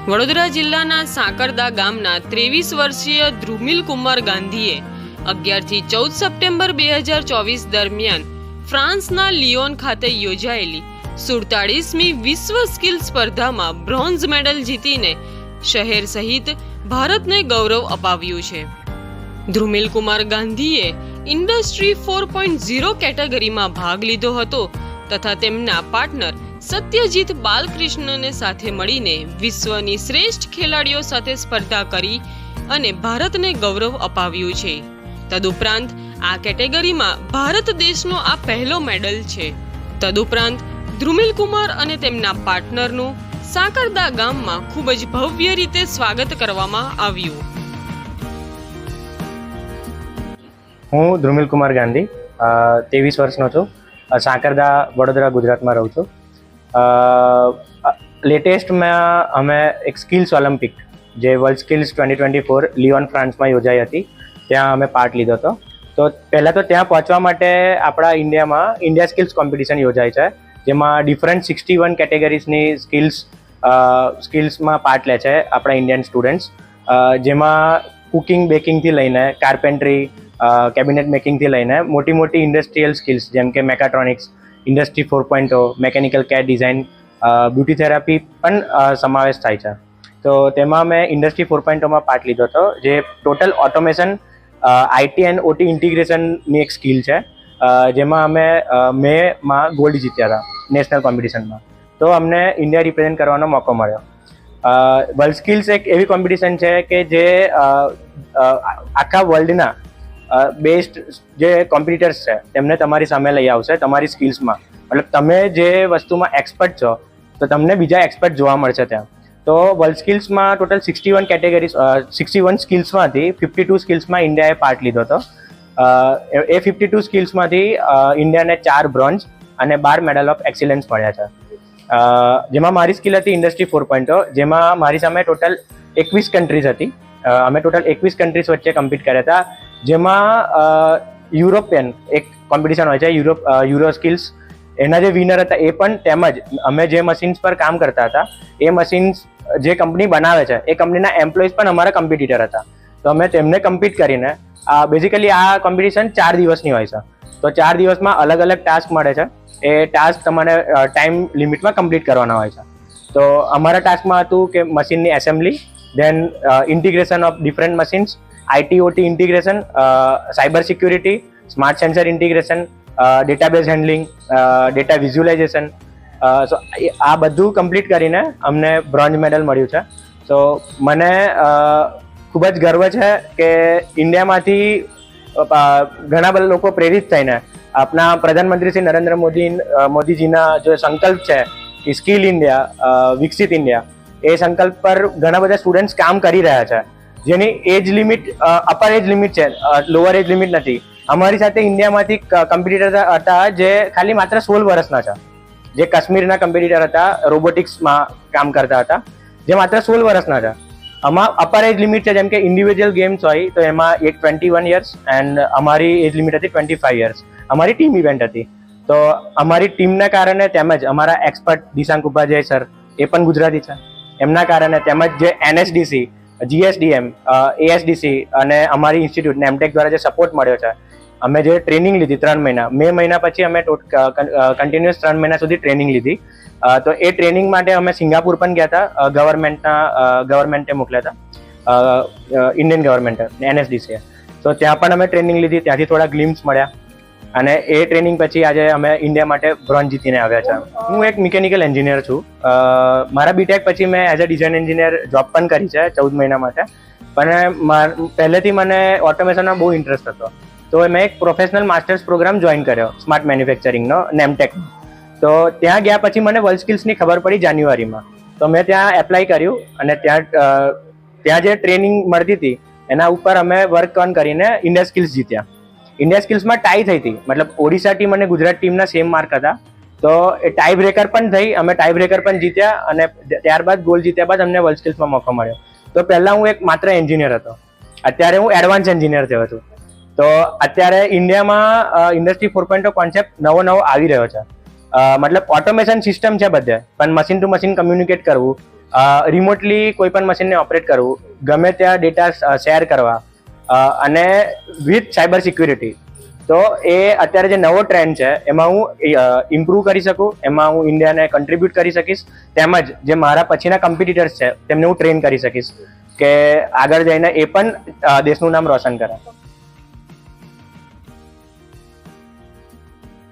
વડોદરા જિલ્લાના સાંકરદા ગામના 23 વર્ષીય ધ્રુમિલ કુમાર ગાંધીએ 11 થી 14 સપ્ટેમ્બર 2024 દરમિયાન ફ્રાન્સના લિયોન ખાતે યોજાયેલી 47મી વિશ્વ સ્કિલ સ્પર્ધામાં બ્રોન્ઝ મેડલ જીતીને શહેર સહિત ભારતને ગૌરવ અપાવ્યું છે. ધ્રુમિલ કુમાર ગાંધીએ ઇન્ડસ્ટ્રી 4.0 કેટેગરીમાં ભાગ લીધો હતો તથા તેમના પાર્ટનર સત્યજીત બાલકૃષ્ણને સાથે મળીને વિશ્વની શ્રેષ્ઠ ખેલાડીઓ સાથે સ્પર્ધા કરી અને ભારતને ગૌરવ અપાવ્યું છે. તદુપરાંત આ કેટેગરીમાં ભારત દેશનો આ પહેલો મેડલ છે. તદુપરાંત ધ્રુમિલ કુમાર અને તેમના પાર્ટનરનું સાંકરદા ગામમાં ખૂબ જ ભવ્ય રીતે સ્વાગત કરવામાં આવ્યું. હું ધ્રુમિલ કુમાર ગાંધી 23 વર્ષનો છું. સાંકરદા વડોદરા ગુજરાતમાં રહું છું. લેટેસ્ટમાં અમે એક સ્કિલ્સ ઓલિમ્પિક જે વર્લ્ડ સ્કિલ્સ 2024 લિયોન ફ્રાન્સમાં યોજાઈ હતી ત્યાં અમે પાર્ટ લીધો હતો. તો પહેલાં તો ત્યાં પહોંચવા માટે આપણા ઇન્ડિયામાં ઇન્ડિયા સ્કિલ્સ કોમ્પિટિશન યોજાય છે, જેમાં ડિફરન્ટ 61 કેટેગરીઝની સ્કિલ્સમાં પાર્ટ લે છે આપણા ઇન્ડિયન સ્ટુડન્ટ્સ, જેમાં કુકિંગ બેકિંગથી લઈને કાર્પેન્ટ્રી, કેબિનેટ મેકિંગથી લઈને મોટી મોટી ઇન્ડસ્ટ્રીયલ સ્કિલ્સ જેમ કે mechatronics, industry 4.0, mechanical CAD design, beauty therapy પણ સમાવેશ થાય છે. તો તેમાં મેં ઇન્ડસ્ટ્રી 4.0માં પાર્ટ લીધો હતો, જે total automation, IT and OT ઇન્ટિગ્રેશનની એક સ્કિલ છે, જેમાં અમે મેમાં ગોલ્ડ જીત્યા હતા નેશનલ કોમ્પિટિશનમાં. તો અમને ઇન્ડિયા રિપ્રેઝેન્ટ કરવાનો મોકો મળ્યો. વર્લ્ડ સ્કિલ્સ એક એવી કોમ્પિટિશન છે કે જે આખા વર્લ્ડના બેસ્ટ જે કોમ્પિટિટર્સ છે તેમને તમારી સામે લઈ આવશે તમારી સ્કિલ્સમાં. મતલબ તમે જે વસ્તુમાં એક્સપર્ટ છો તો તમને બીજા એક્સપર્ટ જોવા મળશે ત્યાં. તો વર્લ્ડ સ્કિલ્સમાં ટોટલ 61 કેટેગરીઝ 61 સ્કિલ્સમાંથી 52 સ્કિલ્સમાં ઇન્ડિયાએ પાર્ટ લીધો હતો. એ 52 સ્કિલ્સમાંથી ઇન્ડિયાને 4 બ્રોન્ઝ અને 12 મેડલ ઓફ એક્સિલન્સ મળ્યા છે. જેમાં મારી સ્કિલ હતી ઇન્ડસ્ટ્રી 4.0, જેમાં મારી સામે ટોટલ 21 કન્ટ્રીઝ હતી. અમે ટોટલ 21 કન્ટ્રીઝ વચ્ચે કમ્પીટ કર્યા હતા, જેમાં યુરોપિયન એક કોમ્પિટિશન હોય છે યુરો સ્કિલ્સ, એના જે વિનર હતા એ પણ, તેમજ અમે જે મશીન્સ પર કામ કરતા હતા એ મશીન્સ જે કંપની બનાવે છે એ કંપનીના એમ્પ્લોઈઝ પણ અમારા કોમ્પિટિટર હતા. તો અમે તેમને કમ્પીટ કરીને બેઝિકલી આ કોમ્પિટિશન 4 દિવસની હોય છે. તો 4 દિવસમાં અલગ અલગ ટાસ્ક મળે છે. એ ટાસ્ક તમારે ટાઈમ લિમિટમાં કમ્પ્લીટ કરવાના હોય છે. તો અમારા ટાસ્કમાં હતું કે મશીનની assembly, then integration of different machines, IT OT integration, cyber security, smart sensor integration, database handling, data visualisation. So આ બધું કમ્પ્લીટ કરીને અમને બ્રોન્ઝ મેડલ મળ્યું છે. સો મને ખૂબ જ ગર્વ છે કે ઇન્ડિયામાંથી ઘણા બધા લોકો પ્રેરિત થઈને આપણા પ્રધાનમંત્રી શ્રી નરેન્દ્ર મોદીજીના જે સંકલ્પ છે કે સ્કિલ ઇન્ડિયા, વિકસિત ઇન્ડિયા, એ સંકલ્પ પર ઘણા બધા સ્ટુડન્ટ્સ કામ કરી રહ્યા છે, જેની edge limit upper edge limit છે, લોઅર એજ લિમિટ નથી. અમારી સાથે ઇન્ડિયામાંથી કમ્પિટિટર હતા જે ખાલી માત્ર 16 વર્ષના છે, જે કાશ્મીરના કમ્પિટિટર હતા, રોબોટિક્સમાં કામ કરતા હતા, જે માત્ર 16 વર્ષના છે. આમાં અપર એજ લિમિટ છે, જેમ કે ઇન્ડિવિજ્યુઅલ ગેમ્સ હોય તો એમાં 21 યર્સ એન્ડ અમારી એજ લિમિટ હતી 25 યર્સ. અમારી ટીમ ઇવેન્ટ હતી. તો અમારી ટીમના કારણે તેમજ અમારા એક્સપર્ટ દિશાંક ઉપાધ્યાય સર, એ પણ ગુજરાતી છે, એમના કારણે, તેમજ જે એનએસડીસી, જીએસડીએમ, એએસડીસી અને અમારી ઇન્સ્ટિટ્યૂટ નેમટેક દ્વારા જે સપોર્ટ મળ્યો છે, અમે જે ટ્રેનિંગ લીધી 3 મહિના, મે મહિના પછી અમે કન્ટિન્યુઅસ 3 મહિના સુધી ટ્રેનિંગ લીધી. તો એ ટ્રેનિંગ માટે અમે સિંગાપુર પણ ગયા હતા, ગવર્મેન્ટે મોકલ્યા હતા, ઇન્ડિયન ગવર્મેન્ટે, એનએસડીસીએ. તો ત્યાં પણ અમે ટ્રેનિંગ લીધી, ત્યાંથી થોડા ગ્લિમ્સ મળ્યા અને એ ટ્રેનિંગ પછી આજે અમે ઇન્ડિયા માટે બ્રોન્ઝ જીતીને આવ્યા છે. હું એક મિકેનિકલ એન્જિનિયર છું. મારા બીટેક પછી મેં as a design engineer job પણ કરી છે 14 મહિના માટે. પણ પહેલેથી મને ઓટોમેશનમાં બહુ ઇન્ટરેસ્ટ હતો, તો મેં એક પ્રોફેશનલ માસ્ટર્સ પ્રોગ્રામ જોઈન કર્યો સ્માર્ટ મેન્યુફેક્ચરિંગનો, નેમટેક. તો ત્યાં ગયા પછી મને વર્લ્ડ સ્કિલ્સની ખબર પડી જાન્યુઆરીમાં. તો મેં ત્યાં એપ્લાય કર્યું અને ત્યાં જે ટ્રેનિંગ મળતી હતી એના ઉપર અમે વર્ક ઓન કરીને ઇન્ડિયા સ્કિલ્સ જીત્યા. ઇન્ડિયા સ્કિલ્સમાં ટાઈ થઈ હતી, મતલબ ઓડિશા ટીમ અને ગુજરાત ટીમના સેમ માર્ક હતા. તો એ ટાઈ બ્રેકર પણ થઈ, અમે ટાઈ બ્રેકર પણ જીત્યા અને ત્યારબાદ ગોલ્ડ જીત્યા બાદ અમને વર્લ્ડ સ્કિલ્સમાં મોકો મળ્યો. તો પહેલાં હું એક માત્ર એન્જિનિયર હતો, અત્યારે હું એડવાન્સ એન્જિનિયર થયો છું. તો અત્યારે ઇન્ડિયામાં ઇન્ડસ્ટ્રી 4.0 કોન્સેપ્ટ નવો આવી રહ્યો છે. મતલબ ઓટોમેશન સિસ્ટમ છે બધે, પણ મશીન ટુ મશીન કમ્યુનિકેટ કરવું, રિમોટલી કોઈ પણ મશીનને ઓપરેટ કરવું, ગમે ત્યાં ડેટા શેર કરવા અને વિથ સાયબર સિક્યુરિટી. તો એ અત્યારે જે નવો ટ્રેન્ડ છે એમાં હું ઇમ્પ્રૂવ કરી શકું, એમાં હું ઇન્ડિયાને કન્ટ્રીબ્યુટ કરી શકીશ, તેમજ જે મારા પછીના કોમ્પિટિટર્સ છે તેમને હું ટ્રેન કરી શકીશ કે આગળ જઈને એ પણ દેશનું નામ રોશન કરે.